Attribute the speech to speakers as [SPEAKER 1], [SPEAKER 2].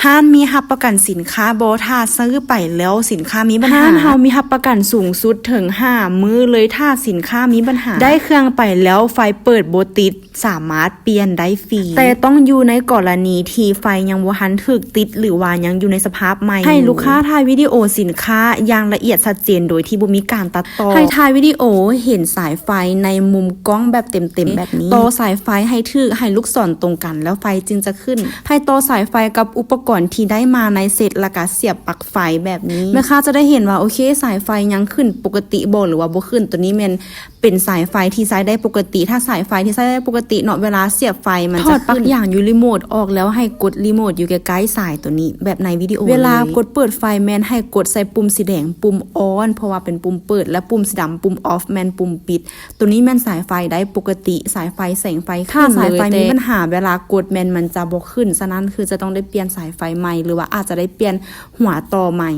[SPEAKER 1] ห้านมีรับประกันสินค้าบ่ถ้าซื้อไปแล้วสินค้ามีปัญหาเฮามีรับประกันสูงสุดถึง5 มื้อเลยถ้าสินค้ามีปัญหาได้เครื่องไปแล้วไฟเปิดบ่ติดสามารถเปลี่ยนได้ฟรีแต่ต้องอยู่ในกรณีที่ไฟยังบ่ทันถูกติดหรือว่ายังอยู่ในสภาพใหม่ให้ลูกค้าถ่ายวิดีโอสินค้าอย่างละเอียดชัดเจนโดยที่บ่มีการตัดต่อให้ถ่ายวิดีโอเห็นสายไฟในมุมกล้องแบบเต็มๆแบบนี้ต่อสายไฟให้ถูกให้ลูกศรตรงกันแล้วไฟจึงจะขึ้นให้ต่อสายไฟกับอุปกรณ์ที่ได้มาในเซตแล้วก็เสียบปลั๊กไฟแบบนี้แม่ค้าจะได้เห็นว่าโอเคสายไฟยังขึ้นปกติบ่หรือว่าบ่ขึ้นตัวนี้แม่นเป็นสายไฟที่ใช้ได้ปกติถ้าสายไฟที่ใช้ได้ปกติเนาะเวลาเสียบไฟมันจะปลั๊กอย่างอยู่รีโมทออกแล้วให้กดรีโมทอยู่ใกล้ๆสายตัวนี้แบบในวิดีโอเวลากดเปิดไฟแม่นให้กดใส่ปุ่มสีแดงปุ่มออนเพราะว่าเป็นปุ่มเปิดและปุ่มสีดำปุ่มออฟแม่นปุ่มปิดตัวนี้แม่นสายไฟได้ปกติสายไฟแสงไฟขึ้นเลยถ้าสายไฟมีปัญหาเวลากดแม่นมันจะบ่ขึ้นฉะนั้นคือจะต้องได้เปลี่ยนสายไฟใหม่หรือว่าอาจจะได้เปลี่ยนหัวต่อใหม่